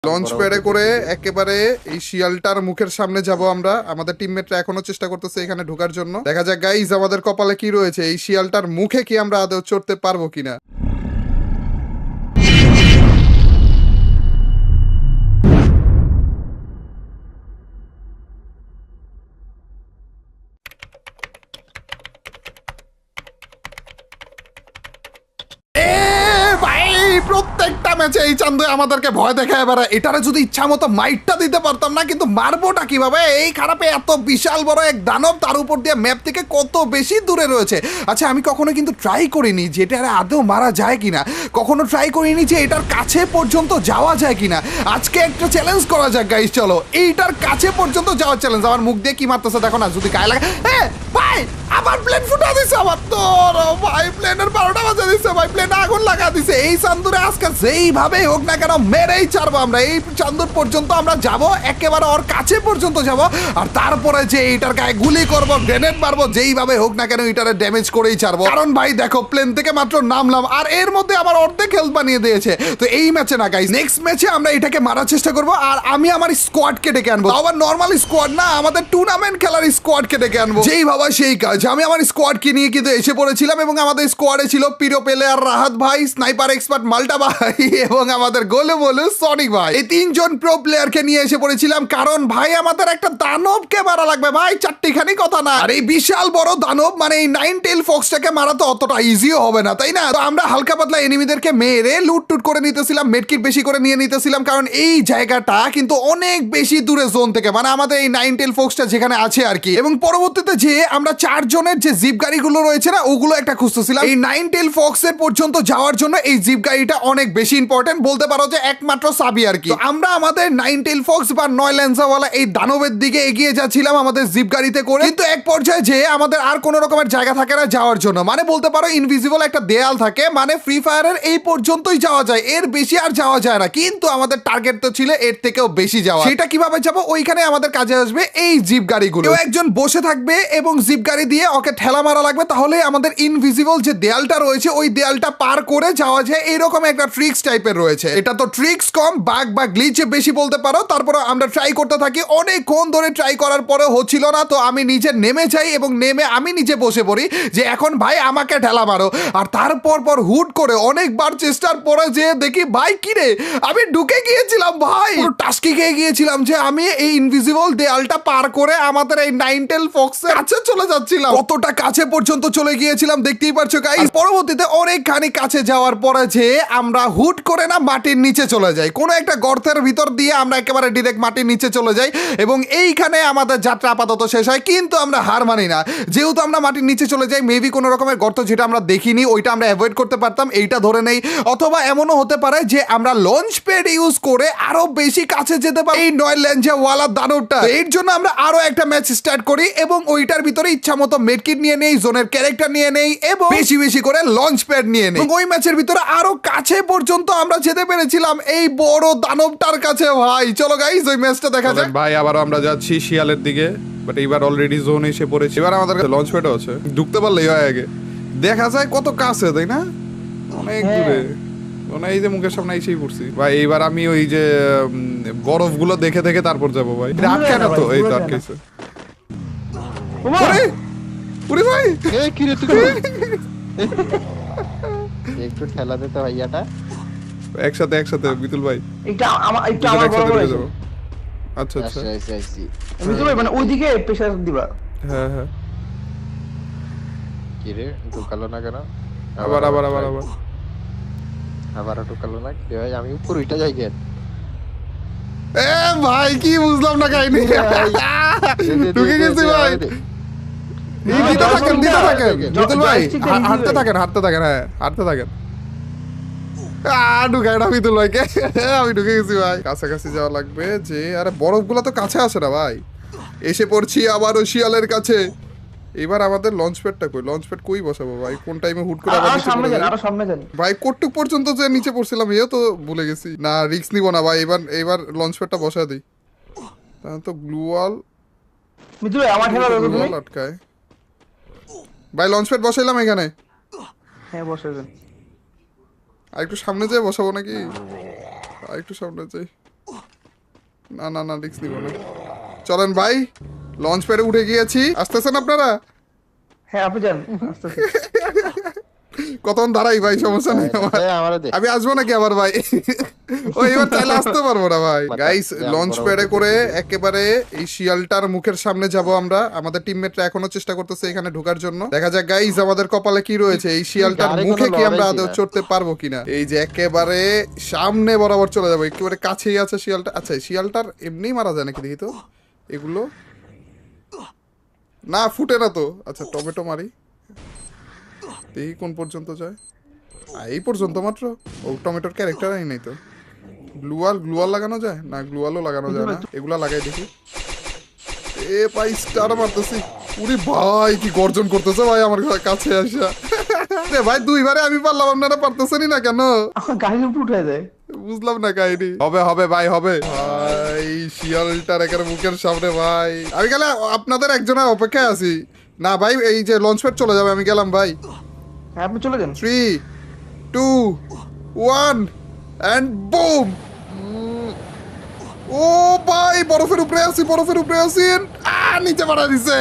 Launch প্যাডে করে একেবারে এই শিয়ালটার মুখের সামনে যাব আমরা। আমাদের টিমমেটরা এখনো চেষ্টা করতেছে এখানে ঢোকার জন্য। দেখা যাক গাইজ আমাদের কপালে কি রয়েছে, এই শিয়ালটার মুখে কি আমরা আদৌ চড়তে পারবো কিনা। প্রত্যেকটা ম্যাচে এই চান্দু আমাদেরকে ভয় দেখায় এবারে। এটারে যদি ইচ্ছা মতো মাইটটা দিতে পারতাম না, কিন্তু মারবোটা কিভাবে? এই খারাপে এত বিশাল বড় এক দানব, তার উপর দিয়ে ম্যাপ থেকে কত বেশি দূরে রয়েছে। আচ্ছা, আমি কখনো কিন্তু ট্রাই করিনি যে এটারে আদৌ মারা যায় কিনা, কখনো ট্রাই করিনি যে এটার কাছে পর্যন্ত যাওয়া যায় কিনা। আজকে একটা চ্যালেঞ্জ করা যাক গাইস, চলো এইটার কাছে পর্যন্ত যাওয়ার চ্যালেঞ্জ। আমার মুখ দিয়ে কি মারতেছে দেখো না, যদি গায়ে লাগে। ভাই আমার প্লেন ফুটা দিছে, আমার তো ভাই প্লেনের 12টা বাজে দিছে ভাই, প্লেনে আগুন লাগা দিছে। এই চান্দুরে আজকে যেইভাবে হোক না কেন মেরেই ছাড়বো আমরা। এই চান্দুর পর্যন্ত আমরা যাব, একেবারে ওর কাছে পর্যন্ত যাব, আর তারপরে যে এইটার গায়ে গুলি করবো, গ্রেনেড মারবো, যেইভাবে হোক না কেন এটারে ড্যামেজ করেই ছাড়বো। কারণ ভাই দেখো, প্লেন থেকে মাত্র নামলাম আর এর মধ্যে আমার অর্ধেক হেলথ বানিয়ে দিয়েছে। তো এই ম্যাচে না গাইস, নেক্সট ম্যাচে আমরা এটাকে মারার চেষ্টা করবো, আর আমি আমার স্কোয়াডকে ডেকে আনবো। আবার নর্মাল স্কোয়াড না, আমাদের টুর্নামেন্ট খেলার স্কোয়াডকে ডেকে আনবো। যেই ভাবা সেই কাজ। আমি আমার স্কোয়াডকে নিয়ে কিন্তু এসে পড়েছিলাম, এবং আমাদের স্কোয়াডে ছিল প্রিয় প্লেয়ার রাহাত ভাই, স্নাইপার এক্সপার্ট মাল্টা ভাই, এবং আমাদের গোলু মোলু সনিক ভাই। এই তিনজন প্রো প্লেয়ারকে নিয়ে এসে পড়েছিলাম, কারণ ভাই আমাদের একটা দানবকে মারা লাগবে ভাই, চারটিখানি কথা না। আর এই বিশাল বড় দানব মানে এই 9 টেল ফক্সটাকে মারা তো অতটা ইজিও হবে না, তাই না? তো আমরা হালকা পাতলা এনিমিদেরকে মেরে লুট টুট করে নিতেছিলাম, মেডকিট বেশি করে নিয়ে নিতেছিলাম, কারণ এই জায়গাটা কিন্তু অনেক বেশি দূরে জোন থেকে, মানে আমাদের এই 9 টেল ফক্সটা যেখানে আছে আর কি। এবং পরবর্তীতে যে আমরা 4 জনের যে জিপ গাড়িগুলো রয়েছে না, ওগুলো একটা খুঁজতেছিলাম। এই 9 টেল ফক্সের পর্যন্ত যাওয়ার জন্য এই জিপ গাড়িটা অনেক বেশি ইম্পর্টেন্ট, বলতে পারো যে একমাত্র চাবি আর কি। আমরা আমাদের 9 টেল ফক্স বা 9 লেন্সাওয়ালা এই দানবের দিকে এগিয়ে যাচ্ছিলাম আমাদের জিপ গাড়িতে করে, কিন্তু এক পর্যায়ে যে আমাদের আর কোনো রকমের জায়গা থাকে না যাওয়ার জন্য, মানে বলতে পারো ইনভিজিবল একটা দেয়াল থাকে, মানে ফ্রি ফায়ারের এই পর্যন্তই যাওয়া যায়, এর বেশি আর যাওয়া যায় না। কিন্তু আমাদের টার্গেট তো ছিল এর থেকেও বেশি যাওয়া। সেটা কিভাবে যাবো? ওইখানে আমাদের কাজে আসবে এই জিপ গাড়িগুলো। কেউ একজন বসে থাকবে এবং জিপ গাড়ি দিয়ে ওকে ঠেলা মারা লাগবে, তাহলে আমাদের ইনভিজিবল যে দেয়ালটা রয়েছে ওই দেয়ালটা পার করে যাওয়া যায়। এইরকম একটা ট্রিক্স টাইপের রয়েছে। এটা তো ট্রিক্স কম, বাগ বা গ্লিচে বেশি বলতে পারো। তারপরে আমরা ট্রাই করতে থাকি, অনেকক্ষণ ধরে ট্রাই করার পরে হচ্ছিল না, তো আমি নিজে নেমে যাই এবং নেমে আমি নিজে বসে পড়ি যে এখন ভাই আমাকে ঠেলা মারো। আর তারপর হুট করে অনেকবার চেষ্টার পরে যে দেখি ভাই কিরে আমি ঢুকে গিয়েছিলাম ভাই, পুরো টাস্কি খেয়ে গিয়েছিলাম যে আমি এই ইনভিজিবল দেয়ালটা পার করে আমাদের এই 9 টেল ফক্সের কাছে চলে যাচ্ছিলাম। কতটা কাছে পর্যন্ত চলে গিয়েছিলাম দেখতেই পারছো গাইস। পরবর্তীতে অনেকখানি কাছে যাওয়ার পরে যে আমরা হুট করে না মাটির নিচে চলে যাই, কোনো একটা গর্তের ভিতর দিয়ে আমরা একেবারে ডিরেক্ট মাটির নিচে চলে যাই, এবং এইখানে আমাদের যাত্রা আপাতত শেষ হয়। কিন্তু আমরা হার মানি না, যেহেতু আমরা মাটির নিচে চলে যাই, মেবি কোনো রকমের গর্ত যেটা আমরা দেখিনি ওইটা আমরা অ্যাভয়েড করতে পারতাম, এইটা ধরে নেই। অথবা এমনও হতে পারে যে আমরা লঞ্চ প্যাড ইউজ করে আরো বেশি কাছে যেতে পারি এই 9 লেঞ্জাওয়ালা দানবটা। এর জন্য আমরা আরো একটা ম্যাচ স্টার্ট করি, এবং ওইটার ভিতরে ইচ্ছা মতো মেডকিট নিয়ে নেই, জোনের ক্যারেক্টার নিয়ে নেই, এবং বেশি বেশি করে লঞ্চ প্যাড নিয়ে নেই। ওই ম্যাচের ভিতরে আরো কাছে পর্যন্ত আমরা যেতে পেরেছিলাম এই বড় দানবটার কাছে ভাই। চলো গাইস ওই ম্যাচটা দেখা যাক ভাই। আবারও আমরা যাচ্ছি শিয়ালের দিকে, বাট এইবার অলরেডি জোন এসে পড়েছে। এবার আমাদের লঞ্চ প্যাডও আছে, ঢুকতে পারলেই হয়। আগে দেখা যায় কত কাছে, তাই না? অনেক দূরে, এই যে মুখের সামনে এসেই পড়ছি ভাই। এইবার আমি ওই যে বরফগুলো দেখে দেখে তারপর যাবো ভাই। আটকে না তো? এই তো আটকেছে। ওরে ভাই কি রে তুই একটু ঠেলা দে তো ভাইয়াটা। একসাথে বিতুল ভাই এটা আমার বড় হয়ে যাবে। আচ্ছা আচ্ছা বিতুল ভাই মানে ওইদিকে প্রেসার দিবা। হ্যাঁ হ্যাঁ। কি রে ঢুকালো না কেন? আবার ঢুকালো না কি ভাই? আমি উপর উঠে যাই কেন? এ ভাই কি বুঝলাম না কাহিনী। ঢুকে গেছি ভাই। দিতে থাকেন বিতুল ভাই, হাঁটতে থাকেন। হ্যাঁ হাঁটতে থাকেন। ঢুকাই না বিতুল ভাইকে। আমি ঢুকে গেছি ভাই। কাছাকাছি যাওয়া লাগবে যে, আরে বরফগুলো তো কাছে আসে না ভাই। এসে পড়ছি আবারও শিয়ালের কাছে। এবার আমাদের লঞ্চ প্যাডটা কই? লঞ্চ প্যাড কই বসাবো ভাই? কোন টাইমে হুট করে আবার নিচে পড়ে আরো সামনে যান ভাই? কটুক পর্যন্ত যে নিচে পড়ছিলাম এও তো ভুলে গেছি। না রিস্ক নিব না ভাই, এবার লঞ্চ প্যাডটা বসা দিই। তাহলে তো গ্লু ওয়াল মিতুল ভাই আমার ঠেলা দাও তুমি। আটকায় ভাই। লঞ্চ প্যাড বসাইলাম এখানে। হ্যাঁ বসে যান। আর একটু সামনে যাই বসাবো নাকি? আর একটু সামনে যাই। না না না রিস্ক নিব না। চলেন ভাই, লঞ্চ প্যাডে উঠে গিয়েছি। আসতেছেন আপনারা? হ্যাঁ আপনি যান আস্তে আস্তে। কতক্ষণ দাঁড়াই ভাই, সমস্যা নেই আমার। আমারে দে আমি আসবো নাকি আবার ভাই? ও এবার চাইলে আসতে পারবো না ভাই। গাইস লঞ্চ প্যাডে করে একেবারে এই শিয়ালটার মুখের সামনে যাব আমরা। আমাদের টিমমেটরা এখনো চেষ্টা করতেছে এখানে ঢোকার জন্য। দেখা যাক গাইস আমাদের কপালে কি রয়েছে, এই শিয়ালটার গাড়ি মুখে কোনো কি আমরা লড়াই আদৌ কিনা? চড়তে পারবো কিনা। এই যে একেবারে সামনে বরাবর চলে যাবো, একেবারে কাছেই আছে শিয়ালটা। আচ্ছা এই শিয়ালটার এমনিই মারা যায় নাকি দেখি তো এগুলো। না ফুটে না তো। আচ্ছা টমেটো মারি, দেখি কোন পর্যন্ত যায়। এই পর্যন্ত মাত্র। ও টমেটোর ক্যারেক্টারই নেই তো। গ্লুয়াল লাগানো যায় না? গ্লুয়ালও লাগানো যায় না। এগুলা লাগাই দেখি। এ ভাই স্টার মারতেছি। উরি ভাই কি গর্জন করতেছে ভাই আমার কাছে আসা। রে ভাই দুইবারে আমি পারলাম, আপনারা পারতেছেনই না কেন? আমার গাড়ির উপর উঠে যায়। বুঝলাম না কাহিনী। হবে হবে ভাই হবে ভাই, শিয়ালটার একের মুখের সামনে ভাই। আমি গেলে আপনাদের একজনের অপেক্ষায় আছি। না ভাই এই যে লঞ্চ প্যাড চলে যাবে, আমি গেলাম ভাই। হ্যাঁ আপনি চলে যান। 3, 2, 1 and boom! ও ভাই বরফের উপরে আছি, বরফের উপরে আছি। নিচে মারা দিছে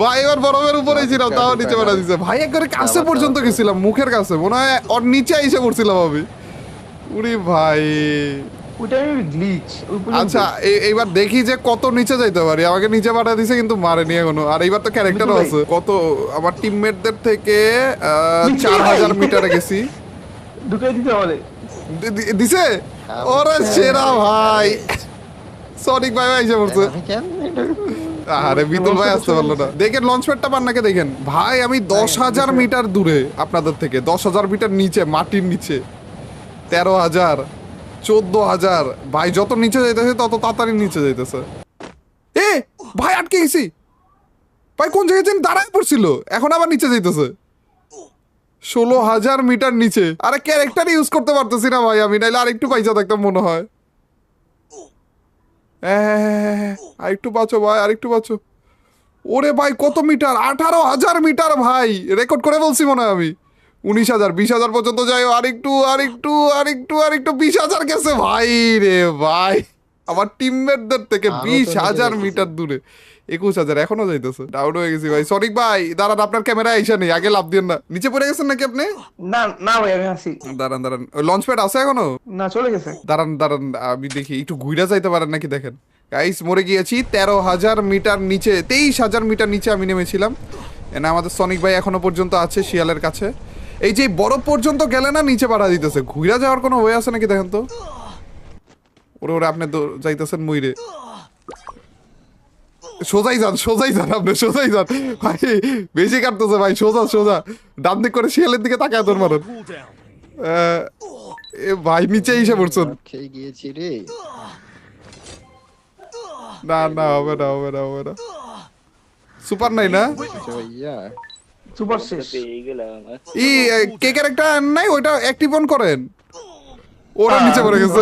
ভাই। এবার বরফের উপরে ছিলাম, তাও নিচে মারা দিছে ভাই। একবারে কাছে পর্যন্ত গেছিলাম, মুখের কাছে। মনে হয় ওর নিচে এসে পড়ছিলাম আমি। উরি ভাই। ওইটা আমি গ্লিচ। আচ্ছা এইবার দেখি যে কত নিচে যাইতে পারি। আমাকে নিচে পাঠা দিছে কিন্তু মারেনি এখনো। আর এইবার তো ক্যারেক্টারও ভাই। আছে। কত আমার টিমমেটদের থেকে 4000 মিটারে গেছি। ঢুকে দিতে হবে। দিছে ওরে সেরা ভাই। সনিক ভাই ভাই এসে পড়ছে। আমি কেন আরে বিতুল ভাই আসতে পারলো না। দেখেন লঞ্চ প্যাডটা পান্নাকে দেখেন ভাই। আমি 10,000 মিটার দূরে আপনাদের থেকে, 10,000 মিটার নিচে, মাটির নিচে। 13,000, 14,000 ভাই। যত নিচে যাইতেছে তত তাড়াতাড়ি নিচে যাইতেছে। এ ভাই আটকে গেছি ভাই। কোন জায়গায় যেন দাঁড়ায় পড়ছিল, এখন আবার নিচে যাইতেছে। 16,000 মিটার নিচে। আরে ক্যারেক্টার ইউজ করতে পারতেছি না ভাই আমি, নাইলে আরেকটু পয়সা থাকতাম মনে হয়। আরেকটু বাঁচো ভাই, আরেকটু বাঁচো। ওরে ভাই কত মিটার, 18,000 মিটার ভাই। রেকর্ড করে বলছি মনে হয় আমি। 19,000, 20,000 পর্যন্ত যাই। আরেকটু আরেকটু আরেকটু আরেকটু 20,000 গেছে ভাই রে ভাই। আমার টিমমেটদের থেকে আরো তো 20,000 নিচে মিটার দূরে। 21,000 এখনো যাইতেছে। ডাউন হয়ে গেছি ভাই। সনিক ভাই দাঁড়ান, আপনার ক্যামেরা আইসা নেই, আগে লাভ দিন না। নিচে পড়ে গেছেন নাকি আপনি? না না ভাই আমি আসি। দাঁড়ান দাঁড়ান, লঞ্চ প্যাড আছে এখনো? না চলে গেছে। দাঁড়ান দাঁড়ান আমি দেখি একটু ঘুরে যাইতে পারেন নাকি দেখেন। গাইস মরে গিয়েছি 13,000 মিটার নিচে, 23,000 মিটার নিচে আমি নেমেছিলাম। এনা আমাদের সনিক ভাই এখনো পর্যন্ত আছে শিয়ালের কাছে। এই যে বরফ পর্যন্ত গেলে না নিচে বাড়া দিতেছে। ঘুরে যাওয়ার কোনো ওয়ে আছে নাকি দেখেন তো। ওরে ওরে আপনি যাইতেছেন মুইরে। সোজাই যান, সোজাই যান, আপনি সোজাই যান ভাই। বেশি কাটতেছে ভাই, সোজা সোজা। ডান দিক করে শিয়ালের দিকে তাকায় তোর মারুন। এ ভাই নিচে এসে পড়ছেন। খেয়ে গিয়েছি রে। না না হবে না হবে না হবে না। সুপার নাই না? ভাইয়া সুপার শেষ। কে ক্যারেক্টার নাই ওইটা অ্যাক্টিভ অন করেন। ওরা নিচে পড়ে গেছে,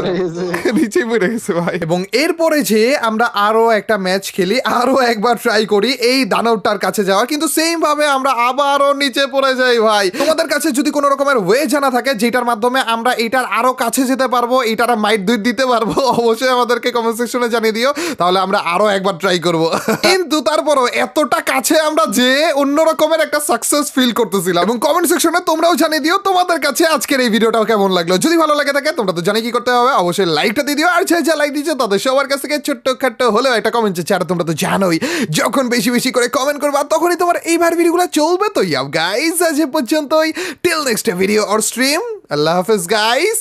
নিচেই পড়ে গেছে ভাই। এবং এরপরে যে আমরা আরো একটা ম্যাচ খেলি, আরো একবার ট্রাই করি এই দানবটার কাছে যাওয়ার, কিন্তু সেম ভাবে আমরা আবারও নিচে পড়ে যাই ভাই। তোমাদের কাছে যদি কোনো রকমের ওয়ে জানা থাকে যেটার মাধ্যমে আমরা এটার আরো কাছে যেতে পারবো, এটার মাইট দুই দিতে পারবো, অবশ্যই আমাদেরকে কমেন্ট সেকশনে জানিয়ে দিও, তাহলে আমরা আরো একবার ট্রাই করব। কিন্তু তারপরও এতটা কাছে আমরা যে অন্য রকমের একটা সাকসেস ফিল করতেছিলাম। এবং কমেন্ট সেকশনে তোমরাও জানিয়ে দিও তোমাদের কাছে আজকের এই ভিডিওটাও কেমন লাগলো। যদি ভালো লাগে থাকে তোমরা তো জানি কি করতে হবে, অবশ্যই লাইকটা দিয়ে দিও। আর যে লাইক দিচ্ছে তাদের সবার কাছ থেকে ছোট্ট খাট্ট হলেও একটা কমেন্ট চাচ্ছে। আর তোমরা তো জানোই যখন বেশি বেশি করে কমেন্ট করবা তখনই তোমার এইবার ভিডিওগুলো চলবে। তো ইয়াও গাইস আজ এ পর্যন্তই। Till next video or stream. আল্লাহ হাফেজ গাইস,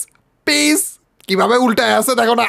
পিস। কিভাবে উল্টায় আছে দেখো না।